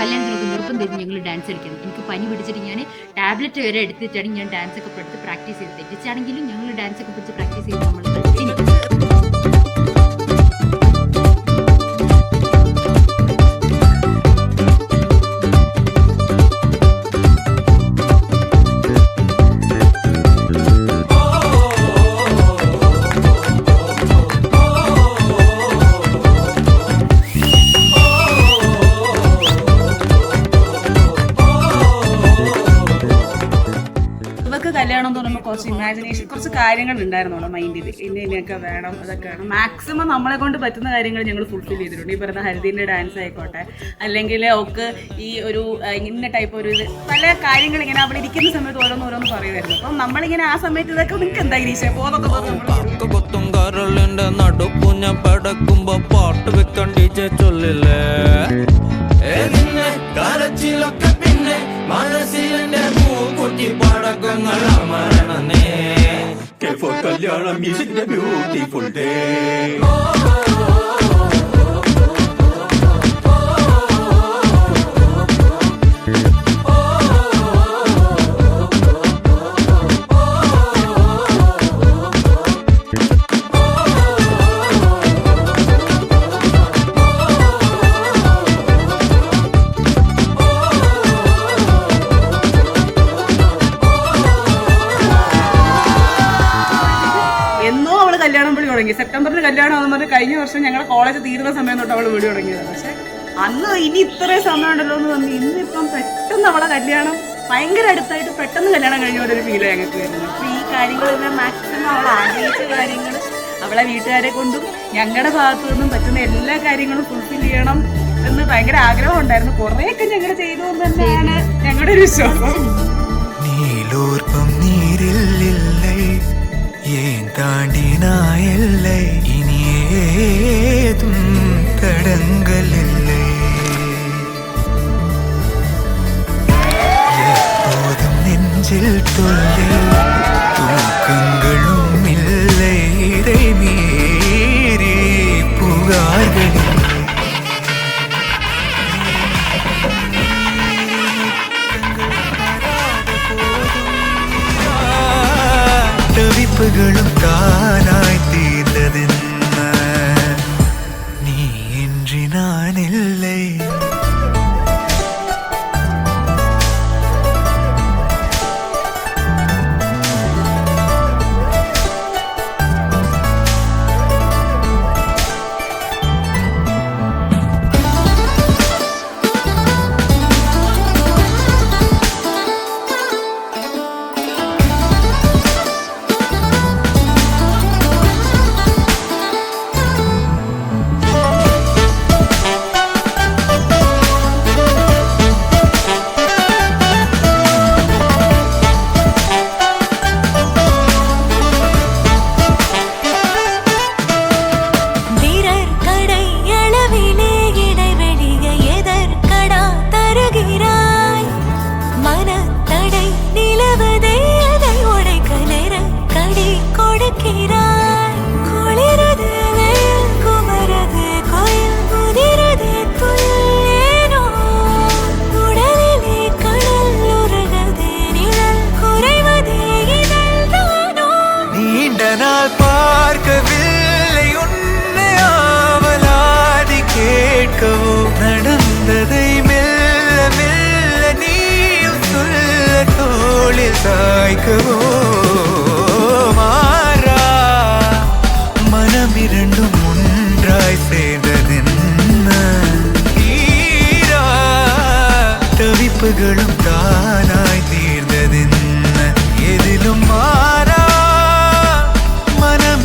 കല്യാണത്തിനൊക്കെ നിർബന്ധം ഞങ്ങൾ ഡാൻസ് കളിക്കണം. എനിക്ക് പനി പിടിച്ചിട്ട് ഞാൻ ടാബ്ലറ്റ് വരെ എടുത്തിട്ടാണ് ഞാൻ ഡാൻസ് ഒക്കെ പഠിച്ച് പ്രാക്ടീസ് ചെയ്ത്, തെറ്റിച്ചാണെങ്കിലും ഞങ്ങൾ ഡാൻസ് ഒക്കെ പഠിച്ച് പ്രാക്ടീസ് ചെയ്ത് നമ്മൾ കളിച്ചിരിക്കും. കല്യാണം എന്ന് പറയുമ്പോൾ കുറച്ച് ഇമാജിനേഷൻ, കുറച്ച് കാര്യങ്ങൾ ഉണ്ടായിരുന്നോളൂ മൈൻഡിൽ. ഇന്നൊക്കെ വേണം, അതൊക്കെ വേണം. മാക്സിമം നമ്മളെ കൊണ്ട് പറ്റുന്ന കാര്യങ്ങൾ ഞങ്ങൾ ഫുൾഫിൽ ചെയ്തിട്ടുണ്ട്. ഈ പറയുന്ന ഹരിതീൻ്റെ ഡാൻസ് ആയിക്കോട്ടെ, അല്ലെങ്കിൽ ഒക്കെ ഈ ഒരു ഇന്ന ടൈപ്പ് ഒരു ഇത് പല കാര്യങ്ങൾ ഇങ്ങനെ അവിടെ ഇരിക്കുന്ന സമയത്ത് ഓരോന്ന് പറയുമായിരുന്നു. അപ്പം നമ്മളിങ്ങനെ ആ സമയത്ത് ഇതൊക്കെ നിങ്ങൾക്ക് എന്താ ഗിരീഷേ പോതൊക്കെ കല്യാണം is a beautiful day. കല്യാണം വിളി തുടങ്ങി. സെപ്റ്റംബറിൽ കല്യാണം ആണെന്ന് പറഞ്ഞ് കഴിഞ്ഞ വർഷം ഞങ്ങളുടെ കോളേജ് തീരുന്ന സമയം തൊട്ട് അവൾ വിളി തുടങ്ങിയത്. പക്ഷെ അന്ന് ഇനി ഇത്രയും സമയം ഉണ്ടല്ലോ എന്ന് പറഞ്ഞ് ഇന്നിപ്പം പെട്ടെന്ന് അവളെ കല്യാണം ഭയങ്കര അടുത്തായിട്ട് പെട്ടെന്ന് കല്യാണം കഴിഞ്ഞ പോലെ ഒരു ഫീൽ ഞങ്ങൾക്ക് വരുന്നത്. അപ്പോൾ ഈ കാര്യങ്ങളെല്ലാം മാക്സിമം അവൾ ആഗ്രഹിച്ച കാര്യങ്ങൾ അവളെ വീട്ടുകാരെ കൊണ്ടും ഞങ്ങളുടെ ഭാഗത്തു നിന്നും പറ്റുന്ന എല്ലാ കാര്യങ്ങളും ഫുൾഫിൽ ചെയ്യണം എന്ന് ഭയങ്കര ആഗ്രഹം ഉണ്ടായിരുന്നു. കുറേയൊക്കെ ഞങ്ങൾ ചെയ്തു എന്ന് തന്നെയാണ് ഞങ്ങളുടെ ഒരു വിശ്വാസം. ஏன் தாண்டினாய் எல்லை இனி ஏதும் தடங்கள் இல்லை எப்போதும் நெஞ்சில் தொல்லை தூக்கங்களும் இல்லை இதை மீறி புகார்கள் தவிப்புகளும் தானாய் தீர்ந்ததென்ன நீ இன்றி நான் இல்லை பார்க்கவில்லை உன்னை ஆவலாதி கேட்கவோ நடந்ததை மெல்ல மெல்ல நீயும் சொல்ல தோளில் சாய்க்கவோ மாறா மனம் இரண்டும் ஒன்றாய் சேர்ந்ததென்ன தீரா தவிப்புகளும் தானாய் தீர்ந்ததென்ன எதிலும் மாறா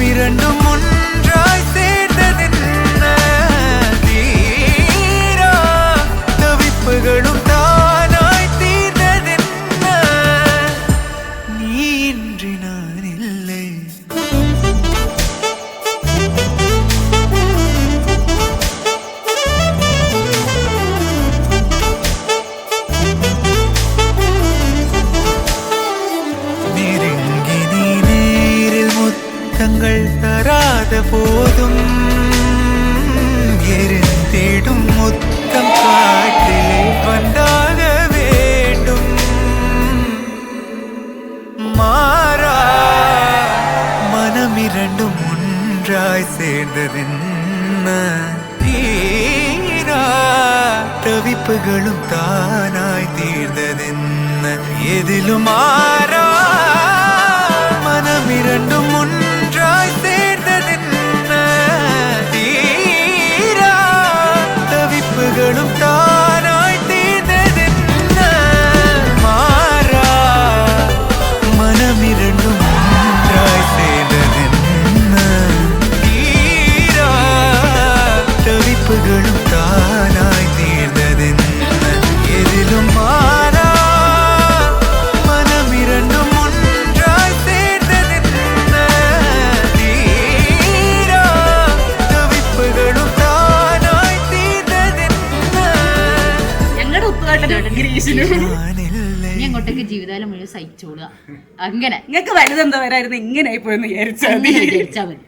இரண்டும் ஒன்றாய் சேர்ந்ததென்ன தீரா தவிப்புகளும் தானாய் தீர்ந்ததென்ன நீ இன்றி நான் இல்லை நெருங்கி நீ நேரில் முத்தங்கள் தராத போதும் எரிந்திடும் முத்தம் காட்டிலே வந்தாக வேண்டும். மாறா மனம் இரண்டும் ஒன்றாய் சேர்ந்ததென்ன, தீரா தவிப்புகளும் தானாய் தீர்ந்ததென்ன, எதிலும் மாறா மனம் இரண்டும் ஒன்றாய் சேர்ந்ததென்ன, தீரா தவிப்புகளும் தானாய் தீர்ந்ததென்ன, மாறா மனம் இரண்டும் ஒன்றாய் சேர்ந்ததென்ன, தீரா தவிப்புகளும் தானாய் தீர்ந்ததென்ன, எதிலும் மாறா மனம் இரண்டும் ஒன்றாய் சேர்ந்ததென்ன, தீரா தவிப்புகளும் താനായി തീർന്നതെന്ന. ഞങ്ങളുടെ ഉത്തുകാട്ടനും ഗിരീഷിനും ഞാനില്ലേ ഇനി അങ്ങോട്ടേക്ക് ജീവിതകാലം മുഴുവൻ സഹിച്ചോളുക. അങ്ങനെ നിങ്ങൾക്ക് വലുതെന്താ വരായിരുന്നു ഇങ്ങനെ ആയി പോയെന്ന് വിചാരിച്ചാൽ അങ്ങനെ വിചാരിച്ചാൽ മതി.